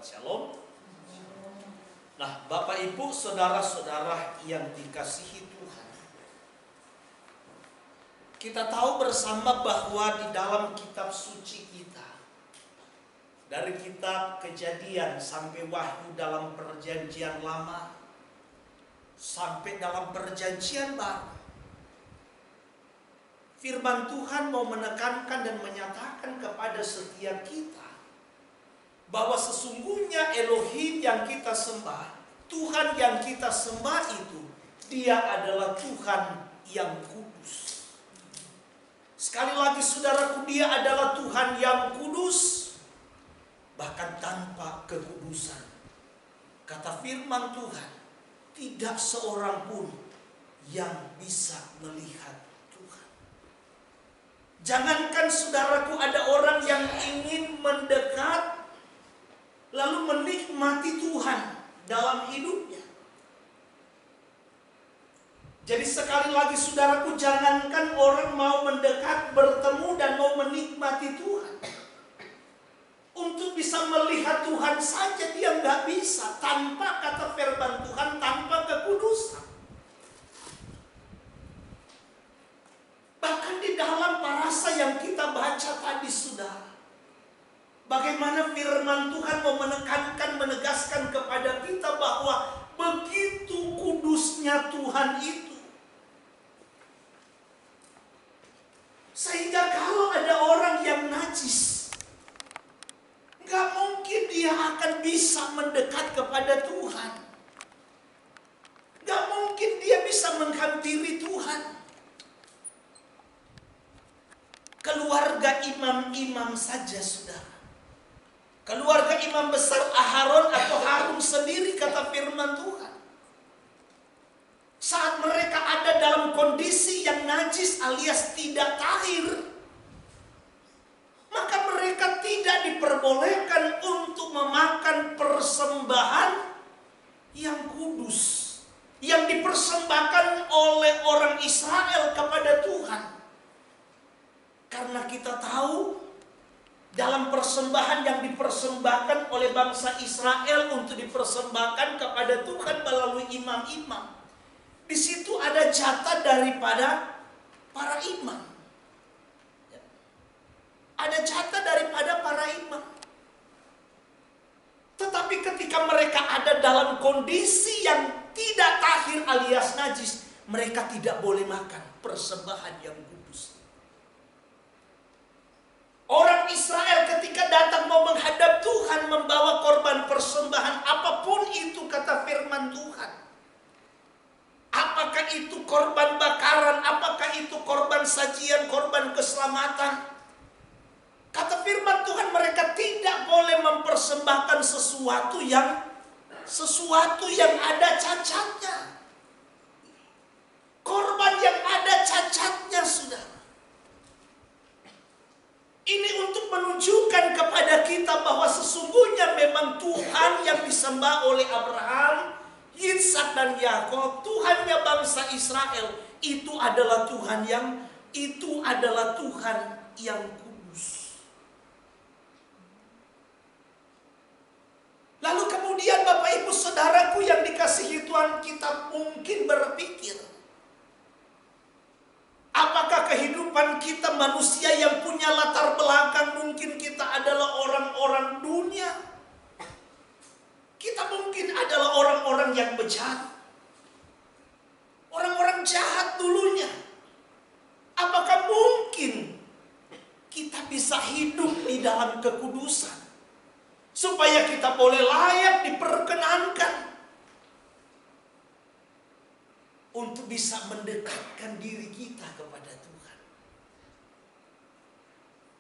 Shalom. Nah, Bapak Ibu, saudara-saudara yang dikasihi Tuhan, kita tahu bersama bahwa di dalam kitab suci kita, dari kitab Kejadian sampai Wahyu dalam perjanjian lama, sampai dalam perjanjian baru, firman Tuhan mau menekankan dan menyatakan kepada setiap kita bahwa sesungguhnya Elohim yang kita sembah, Tuhan yang kita sembah itu, Dia adalah Tuhan yang kudus. Sekali lagi saudaraku, Dia adalah Tuhan yang kudus, bahkan tanpa kekudusan. Kata firman Tuhan, tidak seorang pun yang bisa melihat Tuhan. Jangankan saudaraku ada orang yang ingin mendekat lalu menikmati Tuhan dalam hidupnya. Jadi sekali lagi saudaraku, jangankan orang mau mendekat, bertemu dan mau menikmati Tuhan, untuk bisa melihat Tuhan saja dia nggak bisa tanpa kata firman Tuhan, tanpa kekudusan. Bahkan di dalam parasa yang kita baca tadi saudara, bagaimana firman Tuhan mau menekankan, menegaskan kepada kita bahwa begitu kudusnya Tuhan itu. Sehingga kalau ada orang yang najis, gak mungkin dia akan bisa mendekat kepada Tuhan. Gak mungkin dia bisa menghampiri Tuhan. Keluarga imam-imam saja saudara, keluarga imam besar Aharon atau Harun sendiri, kata firman Tuhan, saat mereka ada dalam kondisi yang najis alias tidak tahir, maka mereka tidak diperbolehkan untuk memakan persembahan yang kudus, yang dipersembahkan oleh orang Israel kepada Tuhan. Karena kita tahu dalam persembahan yang dipersembahkan oleh bangsa Israel untuk dipersembahkan kepada Tuhan melalui imam-imam, di situ ada jatah daripada para imam. Ada jatah daripada para imam. Tetapi ketika mereka ada dalam kondisi yang tidak tahir alias najis, mereka tidak boleh makan persembahan yang kudus. Orang Israel ketika datang mau menghadap Tuhan membawa korban persembahan apapun itu, kata firman Tuhan, apakah itu korban bakaran, apakah itu korban sajian, korban keselamatan, kata firman Tuhan mereka tidak boleh mempersembahkan sesuatu yang ada cacatnya. Korban yang ada cacatnya saudara. Ini untuk menunjukkan kepada kita bahwa sesungguhnya memang Tuhan yang disembah oleh Abraham, Ishak dan Yakub, Tuhannya bangsa Israel, itu adalah Tuhan yang kudus. Lalu kemudian Bapak Ibu Saudaraku yang dikasihi Tuhan, kita mungkin berpikir, apakah kehidupan kita manusia yang punya latar belakang, mungkin kita adalah orang-orang dunia, kita mungkin adalah orang-orang yang bejat, orang-orang jahat dulunya. Apakah mungkin kita bisa hidup di dalam kekudusan supaya kita boleh layak diperkenankan untuk bisa mendekatkan diri kita kepada Tuhan?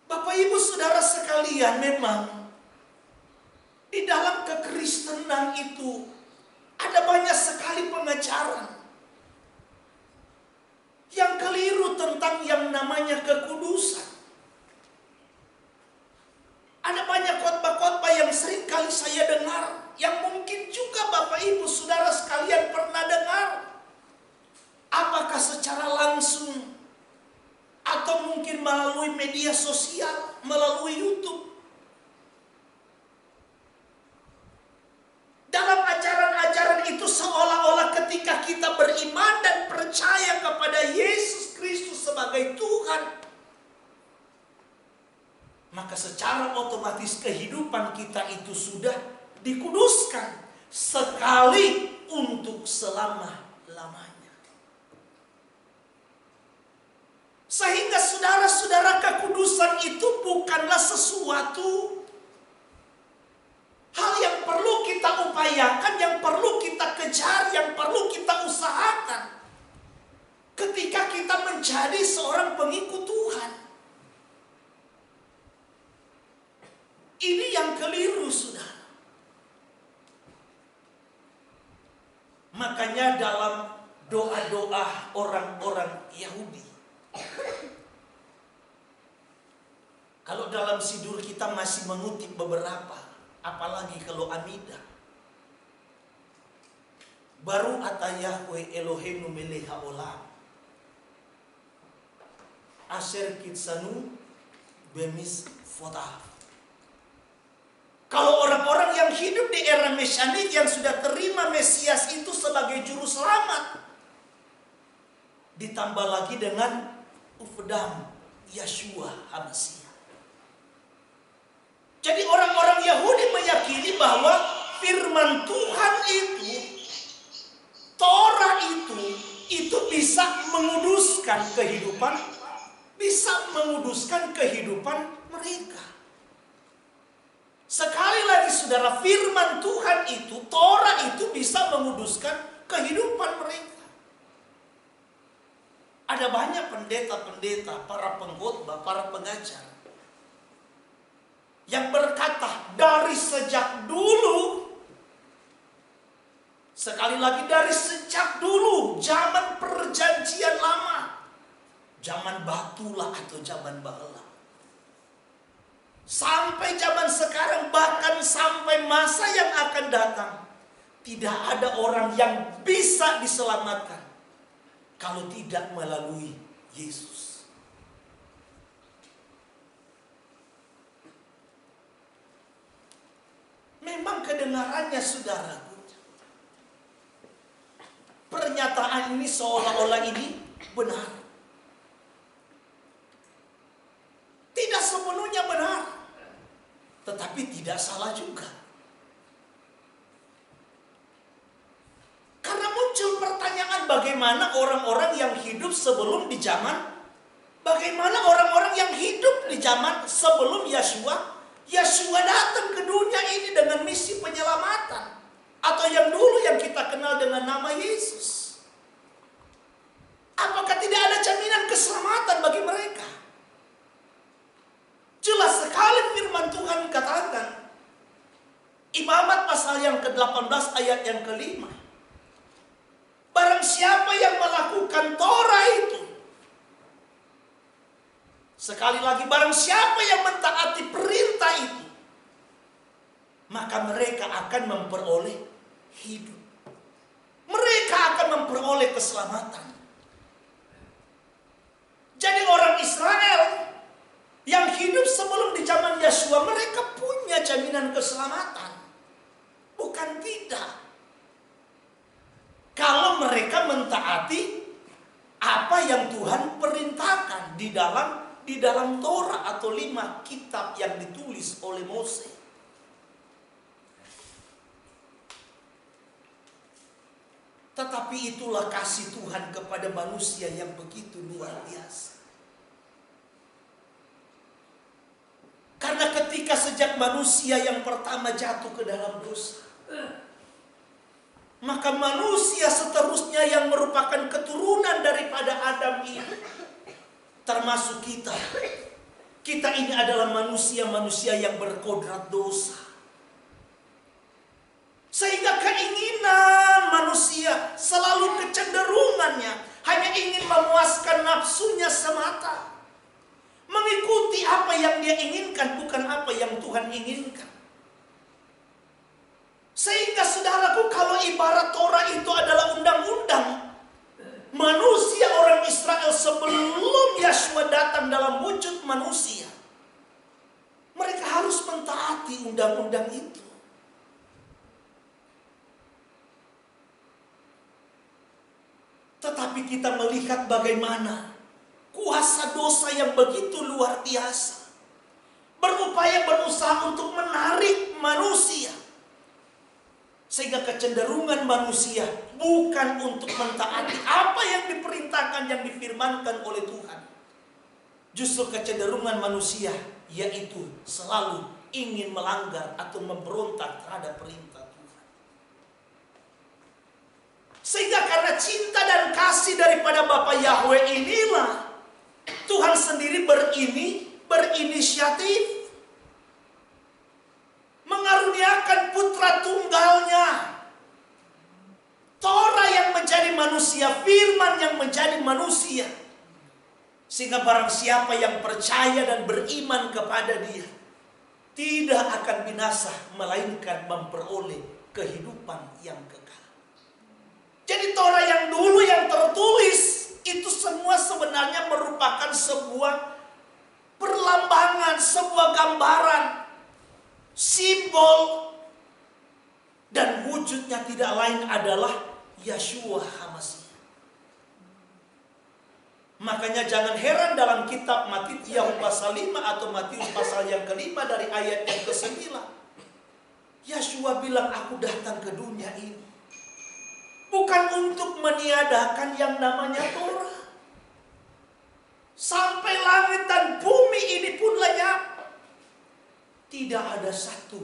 Bapak Ibu Saudara sekalian, memang di dalam kekristenan itu ada banyak sekali pengajaran yang keliru tentang yang namanya kekudusan. Ada banyak khotbah-khotbah yang sering kali saya dengar, yang mungkin juga Bapak Ibu Saudara sekalian pernah dengar. Apakah secara langsung atau mungkin melalui media sosial, melalui YouTube. kita beriman dan percaya kepada Yesus Kristus sebagai Tuhan, maka secara otomatis kehidupan kita itu sudah dikuduskan sekali untuk selama-lamanya. Sehingga saudara-saudara, kekudusan itu bukanlah sesuatu hal yang perlu kita upayakan, yang perlu kita kejar, yang perlu kita usahakan ketika kita menjadi seorang pengikut Tuhan. Ini yang keliru, saudara. Makanya dalam doa-doa orang-orang Yahudi, kalau dalam sidur kita masih mengutip beberapa, apalagi kalau Amida, baru ata Yahweh Eloheinu melech haolam, asher kitsanu bemis fotah. Kalau orang-orang yang hidup di era Mesianik yang sudah terima Mesias itu sebagai juru selamat, ditambah lagi dengan ufdam Yeshua HaMasiah. Jadi orang-orang Yahudi meyakini bahwa firman Tuhan itu, Torah itu bisa menguduskan kehidupan, bisa menguduskan kehidupan mereka. Sekali lagi saudara, firman Tuhan itu, Torah itu bisa menguduskan kehidupan mereka. Ada banyak pendeta-pendeta, para pengkhotbah, para pengajar yang berkata dari sejak dulu, sekali lagi dari sejak dulu, zaman perjanjian lama, zaman batulah atau zaman bahala, sampai zaman sekarang, bahkan sampai masa yang akan datang, tidak ada orang yang bisa diselamatkan kalau tidak melalui Yesus. Memang kedengarannya saudaraku, pernyataan ini seolah-olah ini benar. Tidak sepenuhnya benar, tetapi tidak salah juga. Karena muncul pertanyaan, bagaimana orang-orang yang hidup sebelum di zaman, bagaimana orang-orang yang hidup di zaman sebelum Yeshua datang ke dunia ini dengan misi penyelamatan, atau yang dulu yang kita kenal dengan nama Yesus. Apakah tidak ada jaminan keselamatan bagi mereka? Jelas sekali firman Tuhan katakan, Imamat pasal yang ke-18 ayat yang ke-5. Barang siapa yang melakukan Torah itu, sekali lagi, barang siapa yang mentaati perintah itu, maka mereka akan memperoleh hidup. Mereka akan memperoleh keselamatan. Jadi orang Israel yang hidup sebelum di zaman Yeshua, mereka punya jaminan keselamatan. Bukan tidak. Kalau mereka mentaati apa yang Tuhan perintahkan di dalam Torah atau 5 kitab yang ditulis oleh Mose. Tetapi itulah kasih Tuhan kepada manusia yang begitu luar biasa. Karena ketika sejak manusia yang pertama jatuh ke dalam dosa, maka manusia seterusnya yang merupakan keturunan daripada Adam ini, termasuk kita. Kita ini adalah manusia-manusia yang berkodrat dosa. Sehingga keinginan manusia selalu kecenderungannya hanya ingin memuaskan nafsunya semata. Mengikuti apa yang dia inginkan, bukan apa yang Tuhan inginkan. Sehingga saudaraku, kalau ibarat Torah itu adalah undang-undang, manusia orang Israel sebelum Yeshua datang dalam wujud manusia, mereka harus mentaati undang-undang itu. Tetapi kita melihat bagaimana kuasa dosa yang begitu luar biasa berusaha untuk menarik manusia, sehingga kecenderungan manusia bukan untuk mentaati apa yang diperintahkan, yang difirmankan oleh Tuhan. Justru kecenderungan manusia yaitu selalu ingin melanggar atau memberontak terhadap perintah Tuhan. Sehingga karena cinta dan kasih daripada Bapa Yahweh inilah Tuhan sendiri berinisiatif mengaruniakan putra tunggalnya, Torah yang menjadi manusia, firman yang menjadi manusia, sehingga barang siapa yang percaya dan beriman kepada Dia tidak akan binasa, melainkan memperoleh kehidupan yang kekal. Jadi Torah yang dulu yang tertulis itu semua sebenarnya merupakan sebuah perlambangan, sebuah gambaran, simbol, dan wujudnya tidak lain adalah Yeshua HaMasiah. Makanya jangan heran dalam kitab Matius pasal 5 atau Matius pasal yang kelima dari ayat yang ke-9, Yeshua bilang, aku datang ke dunia ini bukan untuk meniadakan yang namanya Torah. Sampai langit dan bumi ini pun lenyap, tidak ada satu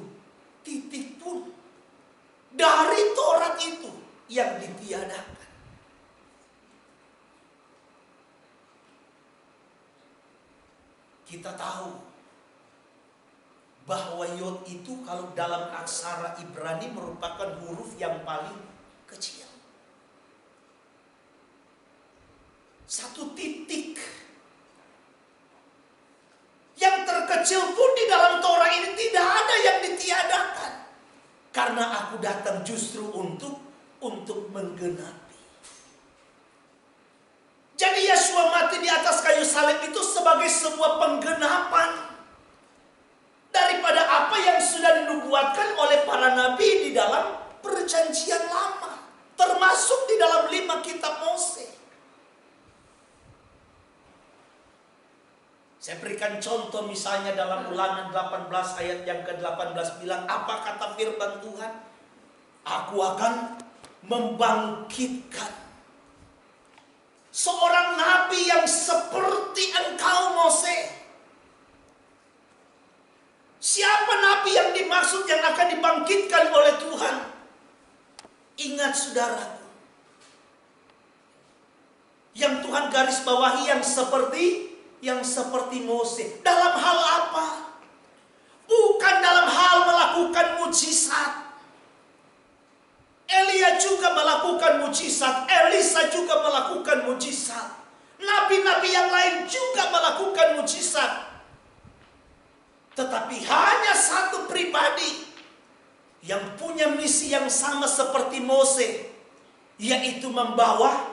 titik pun dari Taurat itu yang ditiadakan. Kita tahu bahwa Yod itu kalau dalam aksara Ibrani merupakan huruf yang paling kecil. Satu titik yang terkecil pun di dalam Torah ini tidak ada yang ditiadakan. Karena aku datang justru untuk menggenapi. Jadi Yeshua mati di atas kayu salib itu sebagai sebuah penggenapan daripada apa yang sudah dinubuatkan oleh para nabi di dalam perjanjian lama, termasuk di dalam 5 kitab Mose. Saya berikan contoh misalnya dalam Ulangan 18 ayat yang ke-18 bilang, apa kata firman Tuhan? Aku akan membangkitkan seorang nabi yang seperti engkau, Mose. Siapa nabi yang dimaksud yang akan dibangkitkan oleh Tuhan? Ingat saudaraku, yang Tuhan garis bawahi yang seperti Mose. Dalam hal apa? Bukan dalam hal melakukan mujizat. Elia juga melakukan mujizat, Elisa juga melakukan mujizat, nabi-nabi yang lain juga melakukan mujizat. Tetapi hanya satu pribadi yang punya misi yang sama seperti Mose, yaitu membawa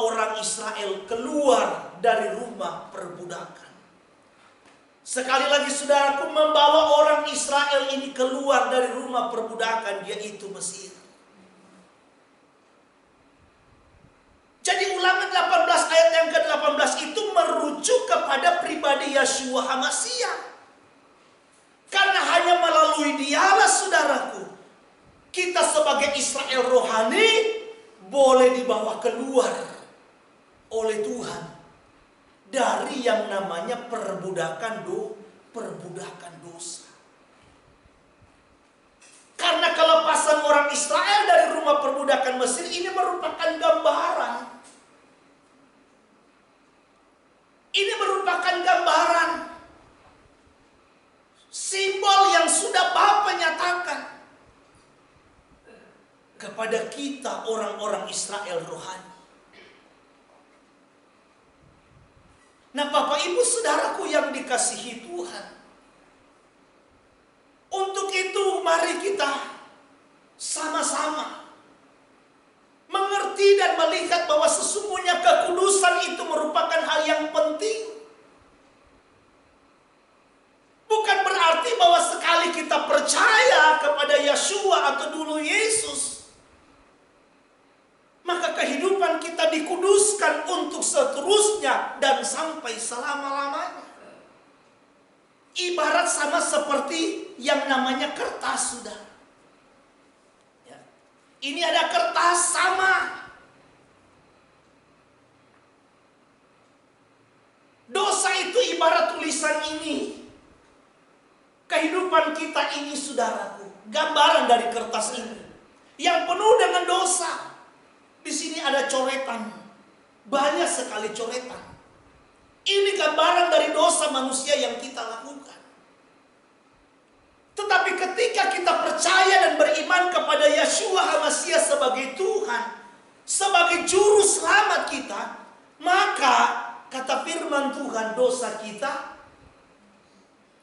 orang Israel keluar dari rumah perbudakan. Sekali lagi saudaraku, membawa orang Israel ini keluar dari rumah perbudakan, yaitu Mesir. Jadi Ulangan 18 ayat yang ke-18 itu merujuk kepada pribadi Yeshua HaMasiah. Karena hanya melalui dialah saudaraku, kita sebagai Israel rohani boleh dibawa keluar oleh Tuhan dari yang namanya perbudakan dosa. Karena kelepasan orang Israel dari rumah perbudakan Mesir ini merupakan gambaran. Ini merupakan gambaran, simbol yang sudah Bapa nyatakan kepada kita orang-orang Israel rohani. Nah, Bapak Ibu Saudaraku yang dikasihi Tuhan, untuk itu mari kita sama-sama mengerti dan melihat bahwa sesungguhnya kekudusan itu merupakan hal yang penting. Bukan berarti bahwa sekali kita percaya kepada Yeshua atau dulu Yesus, maka kehidupan kita dikuduskan untuk seterusnya dan sampai selama-lamanya. Ibarat sama seperti yang namanya kertas, saudara. Ya. Ini ada kertas sama. Dosa itu ibarat tulisan ini. Kehidupan kita ini, saudaraku, gambaran dari kertas ini yang penuh dengan dosa. Di sini ada coretan, banyak sekali coretan. Ini gambaran dari dosa manusia yang kita lakukan. Tetapi ketika kita percaya dan beriman kepada Yeshua HaMashiach sebagai Tuhan, sebagai juru selamat kita, maka kata firman Tuhan, dosa kita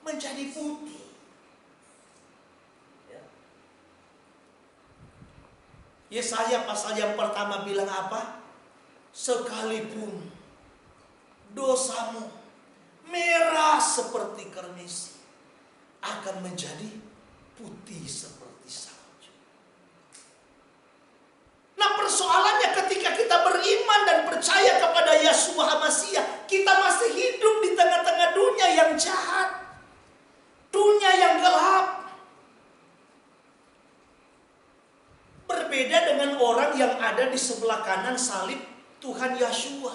menjadi putih. Yesaya pasal yang pertama bilang apa? Sekalipun dosamu merah seperti kermis, akan menjadi putih seperti salju. Nah, persoalannya ketika kita beriman dan percaya kepada Yeshua HaMashiach, kita masih hidup di tengah-tengah dunia yang jahat, dunia yang gelap. Berbeda dengan orang yang ada di sebelah kanan salib Tuhan Yeshua.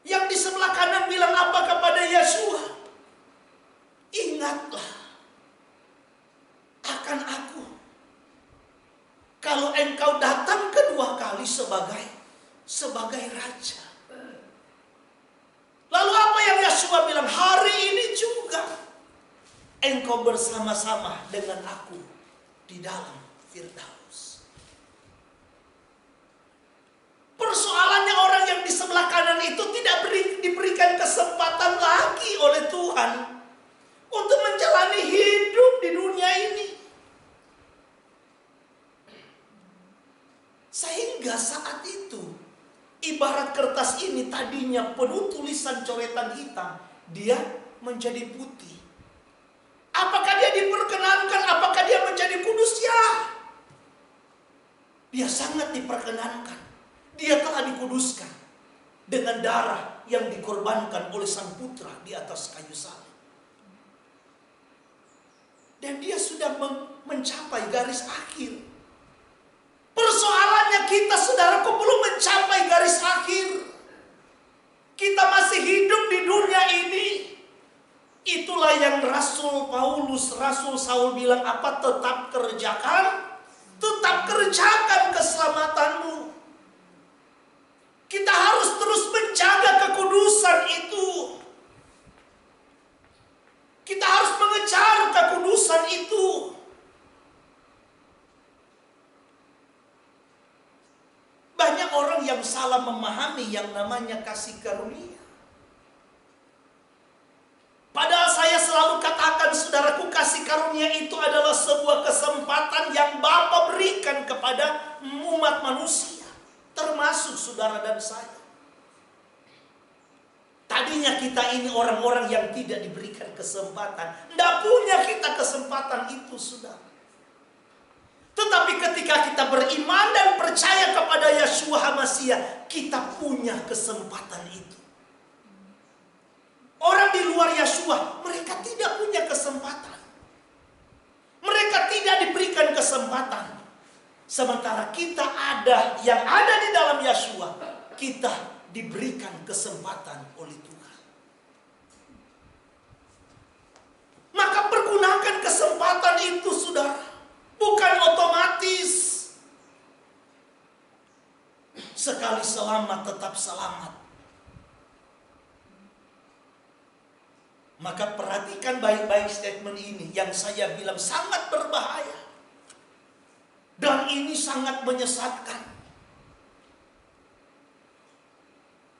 Yang di sebelah kanan bilang apa kepada Yeshua? Ingatlah akan aku kalau engkau datang kedua kali sebagai raja. Lalu apa yang Yeshua bilang? Hari ini juga engkau bersama-sama dengan aku di dalam Firdaus. Persoalannya orang yang di sebelah kanan itu tidak diberikan kesempatan lagi oleh Tuhan untuk menjalani hidup di dunia ini. Sehingga saat itu, ibarat kertas ini tadinya penuh tulisan coretan hitam, dia menjadi putih. Apakah dia diperkenankan? Apakah dia menjadi kudus? Ya. Dia sangat diperkenankan. Dia telah dikuduskan dengan darah yang dikorbankan oleh Sang Putra di atas kayu salib. Dan dia sudah mencapai garis akhir. Persoalannya kita, saudaraku, belum mencapai garis akhir. Kita masih hidup di dunia ini. Itulah yang Rasul Paulus, Rasul Saul bilang apa? Tetap kerjakan keselamatanmu. Kita harus terus menjaga kekudusan itu. Kita harus mengejar kekudusan itu. Banyak orang yang salah memahami yang namanya kasih karunia. Padahal saya selalu katakan, saudaraku, kasih karunia itu adalah sebuah kesempatan yang Bapa berikan kepada umat manusia, termasuk saudara dan saya. Tadinya kita ini orang-orang yang tidak diberikan kesempatan. Tidak punya kita kesempatan itu, saudara. Tetapi ketika kita beriman dan percaya kepada Yeshua HaMashiach, kita punya kesempatan itu. Orang di luar Yeshua, mereka tidak punya kesempatan. Mereka tidak diberikan kesempatan. Sementara kita yang ada di dalam Yeshua, kita diberikan kesempatan oleh Tuhan. Maka pergunakan kesempatan itu, saudara. Bukan otomatis. Sekali selamat, tetap selamat. Maka perhatikan baik-baik statement ini yang saya bilang sangat berbahaya. Dan ini sangat menyesatkan.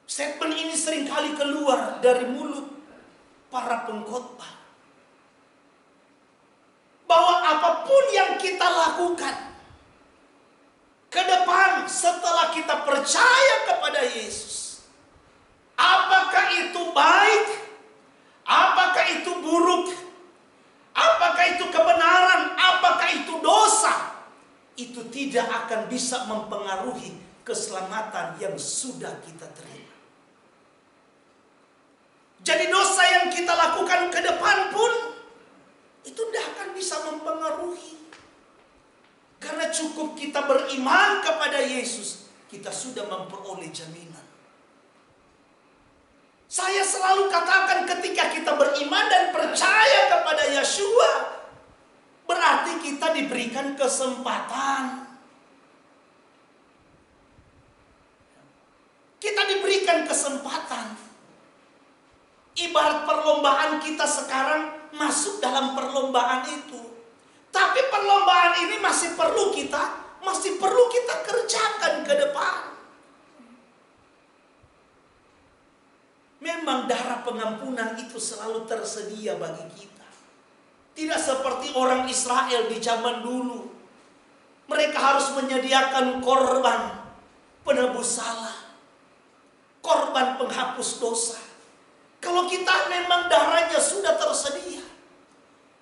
Statement ini seringkali keluar dari mulut para pengkhotbah. Bahwa apapun yang kita lakukan ke depan setelah kita percaya kepada Yesus, apakah itu baik, apakah itu buruk, apakah itu kebenaran, apakah itu dosa, itu akan bisa mempengaruhi keselamatan yang sudah kita terima. Jadi dosa yang kita lakukan ke depan pun itu tidak akan bisa mempengaruhi. Karena cukup kita beriman kepada Yesus, kita sudah memperoleh jaminan. Saya selalu katakan ketika kita beriman dan percaya kepada Yeshua, berarti kita diberikan kesempatan. Kita diberikan kesempatan. Ibarat perlombaan kita sekarang masuk dalam perlombaan itu. Tapi perlombaan ini masih perlu kita kerjakan ke depan. Memang darah pengampunan itu selalu tersedia bagi kita. Tidak seperti orang Israel di zaman dulu. Mereka harus menyediakan korban penebus salah, korban penghapus dosa. Kalau kita memang darahnya sudah tersedia,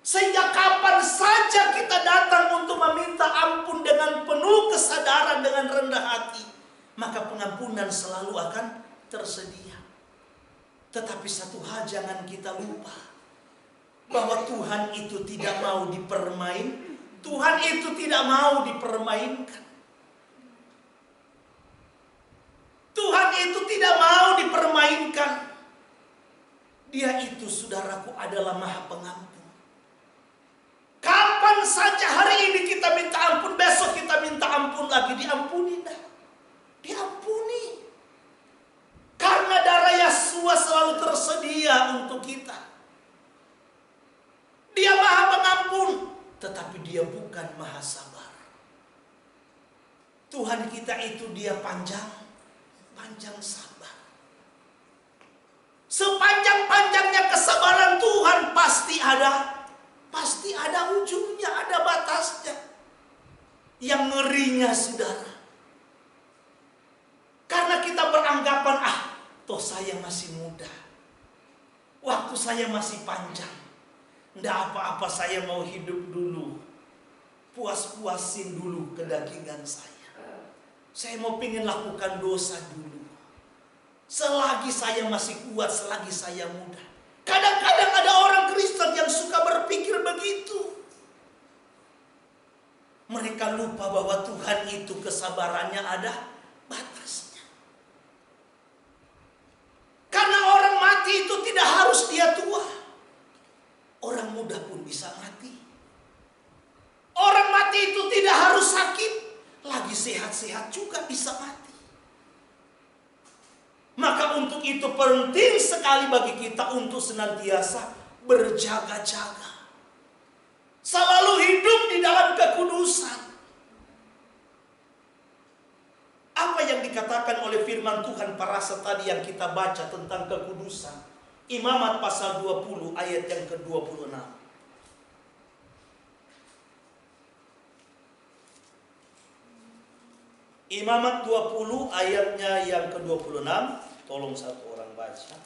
sehingga kapan saja kita datang untuk meminta ampun dengan penuh kesadaran, dengan rendah hati, maka pengampunan selalu akan tersedia. Tetapi satu hal jangan kita lupa, bahwa Tuhan itu tidak mau dipermain. Tuhan itu tidak mau dipermainkan. Tuhan itu tidak mau dipermainkan. Dia itu, saudaraku, adalah Maha Pengampun. Kapan saja hari ini kita minta ampun, besok kita minta ampun lagi, diampuni dah. Diampuni. Karena darah Yeshua selalu tersedia untuk kita. Dia Maha Pengampun, tetapi dia bukan Maha Sabar. Tuhan kita itu dia panjang sabar. Sepanjang-panjangnya kesabaran Tuhan pasti ada ujungnya, ada batasnya. Yang ngerinya, saudara, karena kita beranggapan, toh saya masih muda, waktu saya masih panjang, ndak apa-apa, saya mau hidup dulu, puas-puasin dulu kedagingan saya mau pengen lakukan dosa dulu, selagi saya masih kuat, selagi saya muda. Kadang-kadang ada orang Kristen yang suka berpikir begitu. Mereka lupa bahwa Tuhan itu kesabarannya ada batasnya. Karena orang mati itu tidak harus dia tua. Orang muda pun bisa mati. Orang mati itu tidak harus sakit. Lagi sehat-sehat juga bisa mati. Maka untuk itu penting sekali bagi kita untuk senantiasa berjaga-jaga. Selalu hidup di dalam kekudusan. Apa yang dikatakan oleh firman Tuhan parasat tadi yang kita baca tentang kekudusan? Imamat pasal 20 ayat yang ke-26. Imamat 20 ayatnya yang ke-26. Tolong satu orang baca.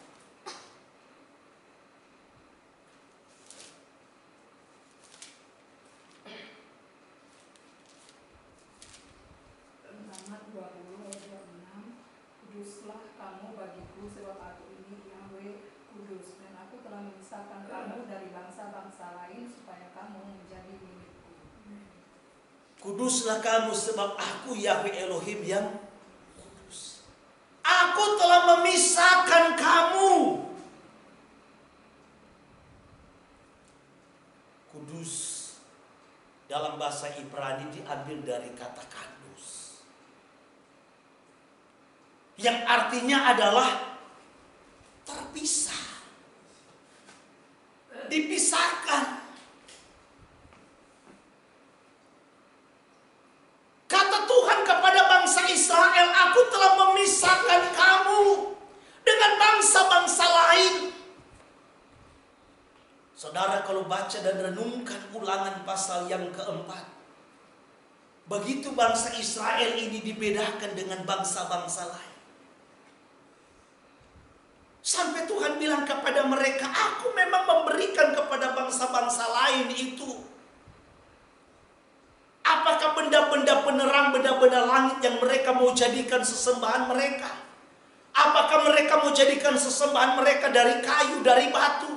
Imamat 20 ayat 26. Kuduslah kamu bagiku sebab aku ini Yahweh kudus, dan aku telah memisahkan kamu dari bangsa-bangsa lain supaya kamu menjadi milikku. Kuduslah kamu sebab aku Yahweh Elohim yang kudus. Aku telah memisahkan kamu. Kudus dalam bahasa Ibrani diambil dari kata kadus, yang artinya adalah terpisah, dipisahkan. Kata Tuhan kepada bangsa Israel, aku telah memisahkan kamu dengan bangsa-bangsa lain. Saudara, kalau baca dan renungkan Ulangan pasal yang keempat, begitu bangsa Israel ini dibedakan dengan bangsa-bangsa lain. Sampai Tuhan bilang kepada mereka, aku memang memberikan kepada bangsa-bangsa lain itu apakah benda-benda penerang benda-benda langit yang mereka mau jadikan sesembahan mereka? Apakah mereka mau jadikan sesembahan mereka dari kayu, dari batu?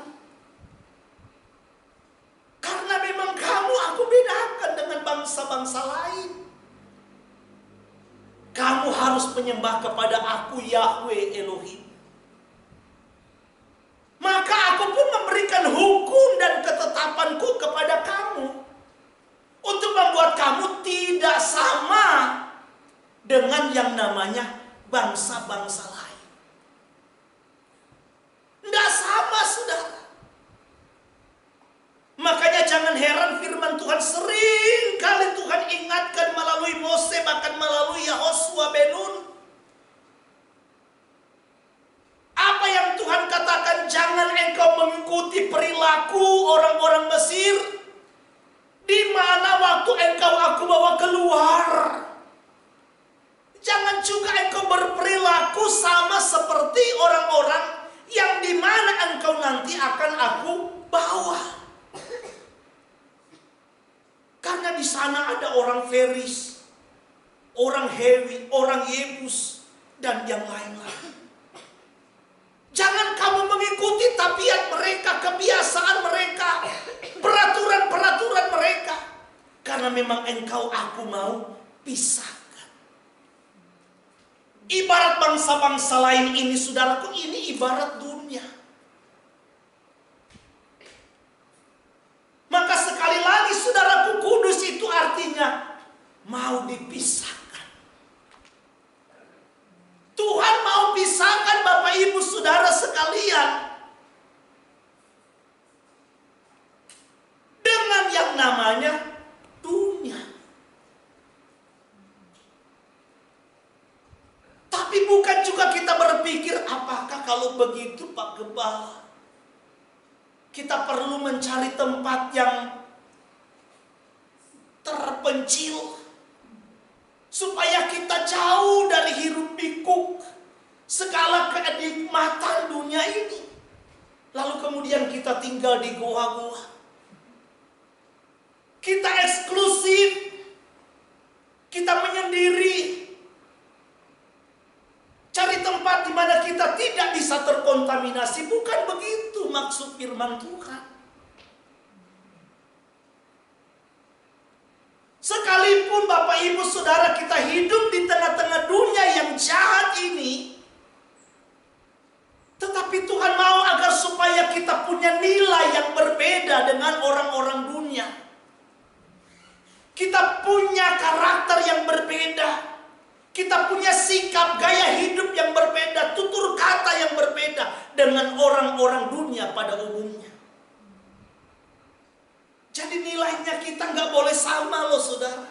Karena memang kamu aku bedakan dengan bangsa-bangsa lain. Kamu harus menyembah kepada aku, Yahweh Elohim. Maka aku pun memberikan hukum dan ketetapanku kepada kamu, untuk membuat kamu tidak sama dengan yang namanya bangsa-bangsa lain. Tidak sama, saudara. Makanya jangan heran firman Tuhan sering kali Tuhan ingatkan melalui Mose, bahkan melalui Yahosua bin Nun. Apa yang Tuhan katakan, jangan engkau mengikuti perilaku orang-orang Mesir, di mana waktu engkau aku bawa keluar. Jangan juga engkau berperilaku sama seperti orang-orang yang di mana engkau nanti akan aku bawa. Karena di sana ada orang Feris, orang Hewi, orang Yebus, dan yang lain-lain. Jangan kamu mengikuti tabiat mereka, kebiasaan mereka, peraturan-peraturan mereka. Karena memang engkau aku mau pisahkan. Ibarat bangsa-bangsa lain ini, saudaraku, ini ibarat dunia. Maka sekali lagi, saudaraku, kudus itu artinya mau dipisahkan. Tuhan mau pisahkan Bapak Ibu Saudara sekalian dengan yang namanya dunia. Tapi bukan juga kita berpikir, apakah kalau begitu Pak Gembala, kita perlu mencari tempat yang terpencil supaya kita jauh dari hiruk pikuk segala kenikmatan dunia ini. Lalu kemudian kita tinggal di goa-goa. Kita eksklusif. Kita menyendiri. Cari tempat di mana kita tidak bisa terkontaminasi. Bukan begitu maksud firman Tuhan. Sekalipun Bapak Ibu Saudara kita hidup di tengah-tengah dunia yang jahat ini, tetapi Tuhan mau agar supaya kita punya nilai yang berbeda dengan orang-orang dunia. Kita punya karakter yang berbeda. Kita punya sikap, gaya hidup yang berbeda, tutur kata yang berbeda dengan orang-orang dunia pada umumnya. Jadi nilainya kita nggak boleh sama loh, saudara.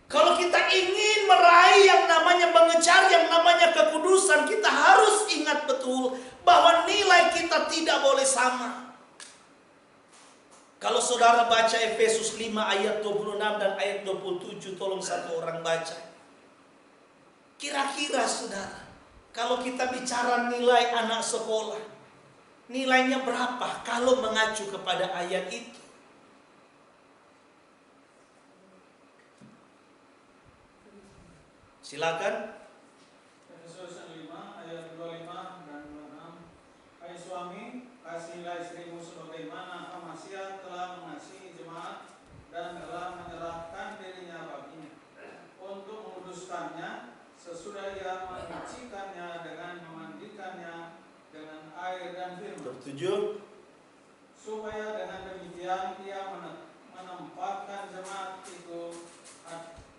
Kalau kita ingin meraih yang namanya mengejar yang namanya kekudusan, kita harus ingat betul bahwa nilai kita tidak boleh sama. Kalau saudara baca Efesus 5 ayat 26 dan ayat 27, tolong satu orang baca. Kira-kira saudara, kalau kita bicara nilai anak sekolah, nilainya berapa kalau mengacu kepada ayat itu? Silakan. Efesus 5 ayat 25 dan 26. Hai suami, kasihilah istrimu sebagaimana Amasya telah mengasihi jemaat dan telah menyerahkan dirinya baginya untuk menguduskannya sesudah ia menyucikannya dengan memandikannya dengan air dan firman. Setuju? Supaya dengan demikian ia menempatkan jemaat itu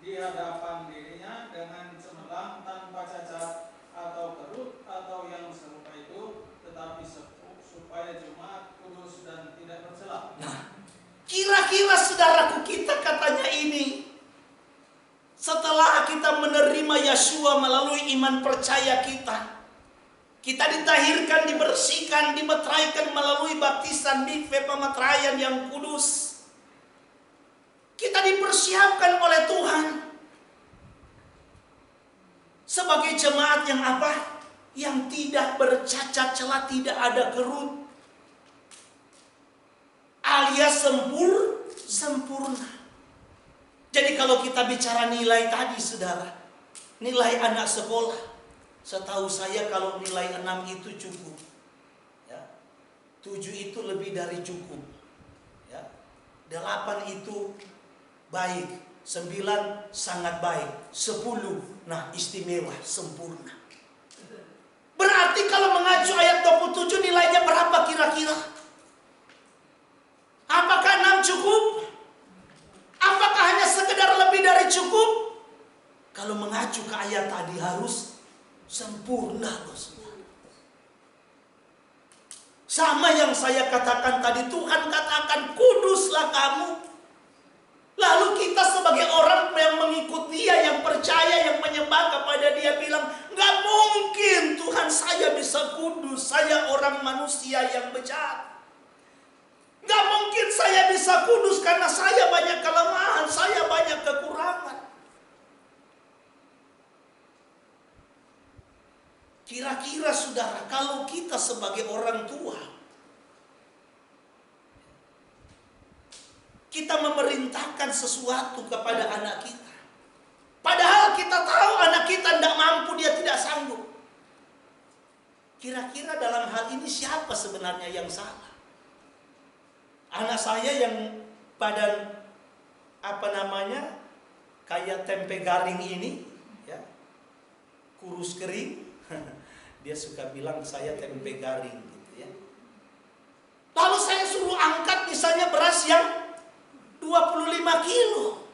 di hadapan dirinya dengan cemerlang tanpa cacat atau kerut atau yang serupa itu, tetapi supaya jemaat kudus dan tidak bercela. Nah, kira-kira saudaraku, kita katanya ini setelah kita menerima Yeshua melalui iman percaya kita ditahirkan, dibersihkan, dimeteraikan melalui baptisan mikveh pemeteraian yang kudus. Kita dipersiapkan oleh Tuhan sebagai jemaat yang apa? Yang tidak bercacat celah, tidak ada kerut, alias sempurna. Jadi kalau kita bicara nilai tadi saudara, nilai anak sekolah, setahu saya kalau nilai 6 itu cukup, ya. 7 itu lebih dari cukup, ya. 8 itu baik, 9 sangat baik, 10 nah istimewa, sempurna. Berarti kalau mengacu ayat 27 nilainya berapa kira-kira? Apakah 6 cukup? Apakah hanya sekedar lebih dari cukup? Kalau mengacu ke ayat tadi harus sempurna loh saudara. Sama yang saya katakan tadi, Tuhan katakan kuduslah kamu. Lalu kita sebagai orang yang mengikut Dia, yang percaya, yang menyembah kepada Dia bilang, gak mungkin Tuhan saya bisa kudus, saya orang manusia yang bejat. Gak mungkin saya bisa kudus karena saya banyak kelemahan, saya banyak kekurangan. Kira-kira saudara, kalau kita sebagai orang tua, kita memerintahkan sesuatu kepada anak kita, padahal kita tahu anak kita tidak mampu, dia tidak sanggup. Kira-kira dalam hal ini siapa sebenarnya yang salah? Anak saya yang badan kayak tempe garing ini, ya, kurus kering, dia suka bilang saya tempe garing gitu ya. Lalu saya suruh angkat misalnya beras yang 25 kilo.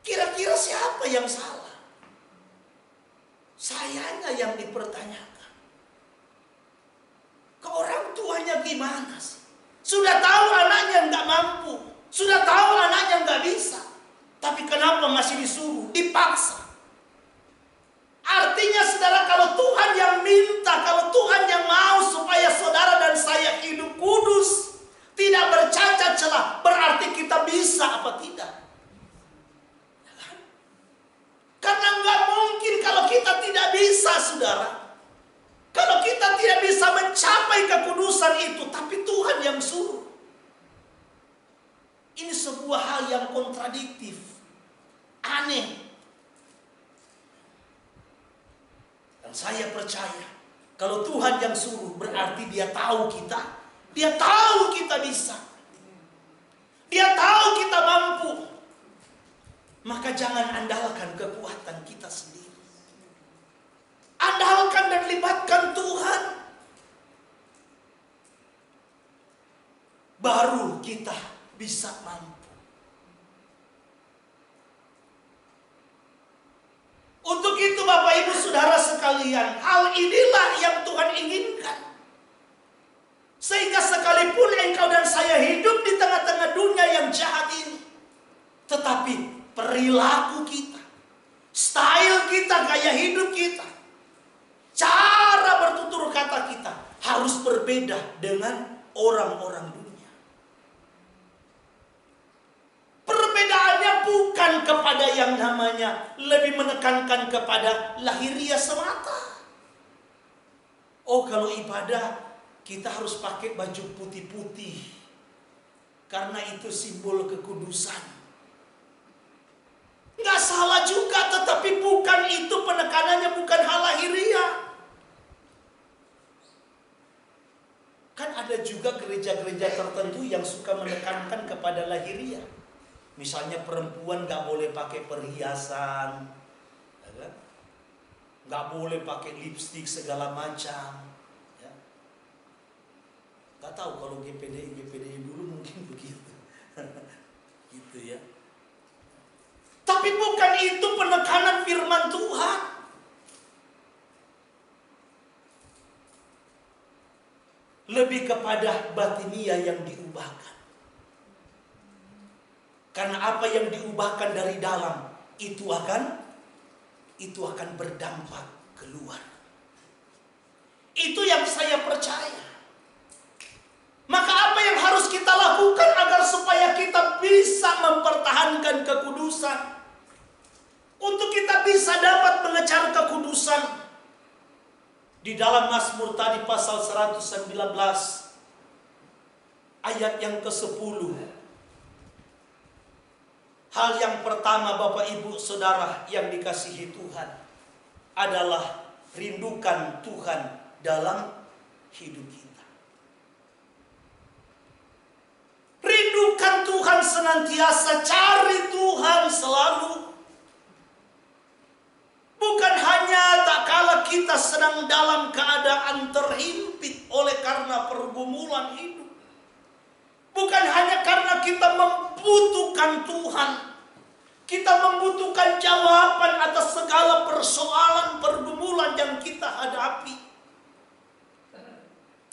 Kira-kira siapa yang salah? Sayanya yang dipertanyakan. Ke orang tuanya gimana sih? Sudah tahu anaknya nggak mampu, sudah tahu anaknya nggak bisa, tapi kenapa masih disuruh, dipaksa? Artinya saudara, kalau Tuhan yang minta, kalau Tuhan yang mau supaya saudara dan saya hidup kudus, tidak bercacat celah, berarti kita bisa apa tidak? Karena nggak mungkin kalau kita tidak bisa saudara. Kalau kita tidak bisa mencapai kekudusan itu, tapi Tuhan yang suruh. Ini sebuah hal yang kontradiktif, aneh. Dan saya percaya, kalau Tuhan yang suruh, berarti Dia tahu kita. Dia tahu kita bisa. Dia tahu kita mampu. Maka jangan andalkan kekuatan kita sendiri. Andalkan dan libatkan Tuhan. Baru kita bisa mampu. Untuk itu Bapak Ibu Saudara sekalian, hal inilah yang Tuhan inginkan. Sehingga sekalipun engkau dan saya hidup di tengah-tengah dunia yang jahat ini, tetapi perilaku kita, style kita, gaya hidup kita, cara bertutur kata kita harus berbeda dengan orang-orang dunia. Perbedaannya bukan kepada yang namanya lebih menekankan kepada lahiriah semata. Oh, kalau ibadah kita harus pakai baju putih-putih karena itu simbol kekudusan. Nggak salah juga, tetapi bukan itu penekanannya, bukan hal lahiriah. Kan ada juga gereja-gereja tertentu yang suka menekankan kepada lahiriah. Misalnya perempuan nggak boleh pakai perhiasan, ya kan? Nggak boleh pakai lipstik segala macam. Ya. Nggak tahu kalau GPDI dulu mungkin begitu, gitu ya. Tapi bukan itu penekanan firman Tuhan. Lebih kepada batiniah yang diubahkan. Karena apa yang diubahkan dari dalam itu akan berdampak keluar. Itu yang saya percaya. Maka apa yang harus kita lakukan agar supaya kita bisa mempertahankan kekudusan? Untuk kita bisa dapat mengejar kekudusan. Di dalam Mazmur tadi pasal 119 ayat yang ke-10. Hal yang pertama Bapak Ibu Saudara yang dikasihi Tuhan adalah rindukan Tuhan dalam hidup kita. Rindukan Tuhan senantiasa, cari Tuhan selalu. Bukan hanya tak kala kita sedang dalam keadaan terhimpit oleh karena pergumulan hidup. Bukan hanya karena kita membutuhkan Tuhan, kita membutuhkan jawaban atas segala persoalan pergumulan yang kita hadapi.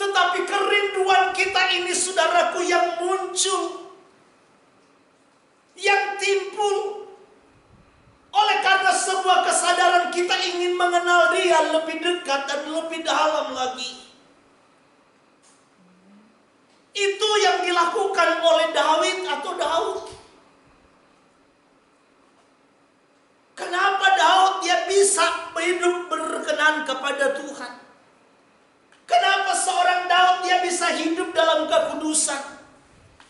Tetapi kerinduan kita ini, saudaraku, yang muncul, yang timbul oleh karena sebuah kesadaran kita ingin mengenal Dia lebih dekat dan lebih dalam lagi. Itu yang dilakukan oleh Daud. Kenapa Daud dia bisa hidup berkenan kepada Tuhan? Kenapa seorang Daud dia bisa hidup dalam kekudusan?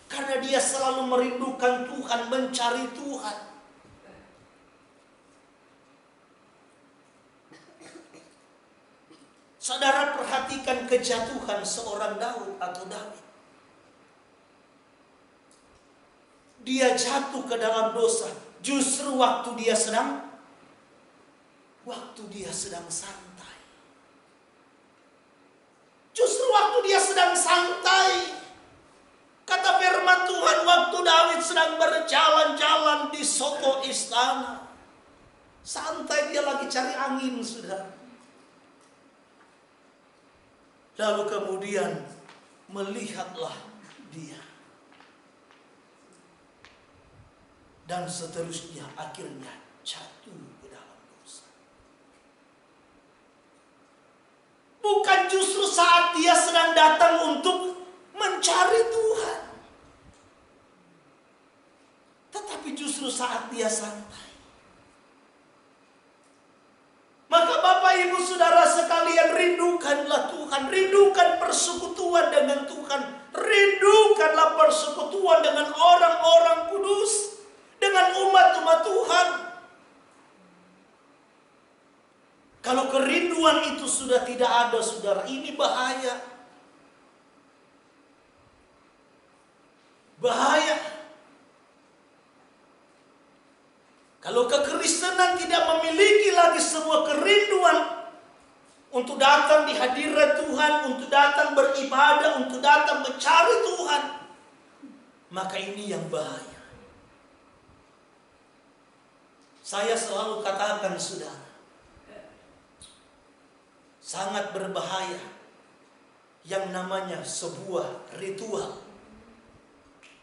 Karena dia selalu merindukan Tuhan, mencari Tuhan. Saudara perhatikan kejatuhan seorang Daud atau David. Dia jatuh ke dalam dosa justru waktu dia sedang santai. Justru waktu dia sedang santai. Kata firman Tuhan, waktu David sedang berjalan-jalan di soto istana, santai dia lagi cari angin, saudara. Lalu kemudian melihatlah dia. Dan seterusnya akhirnya jatuh ke dalam dosa. Bukan justru saat dia sedang datang untuk mencari Tuhan, tetapi justru saat dia santai. Maka Bapak Ibu Saudara sekalian, rindukanlah Tuhan, rindukan persekutuan dengan Tuhan, rindukanlah persekutuan dengan orang-orang kudus, dengan umat-umat Tuhan. Kalau kerinduan itu sudah tidak ada, saudara, ini bahaya. Bahaya. Kalau kekristenan tidak memiliki lagi sebuah kerinduan untuk datang di hadirat Tuhan, untuk datang beribadah, untuk datang mencari Tuhan, maka ini yang bahaya. Saya selalu katakan, saudara, sangat berbahaya yang namanya sebuah ritual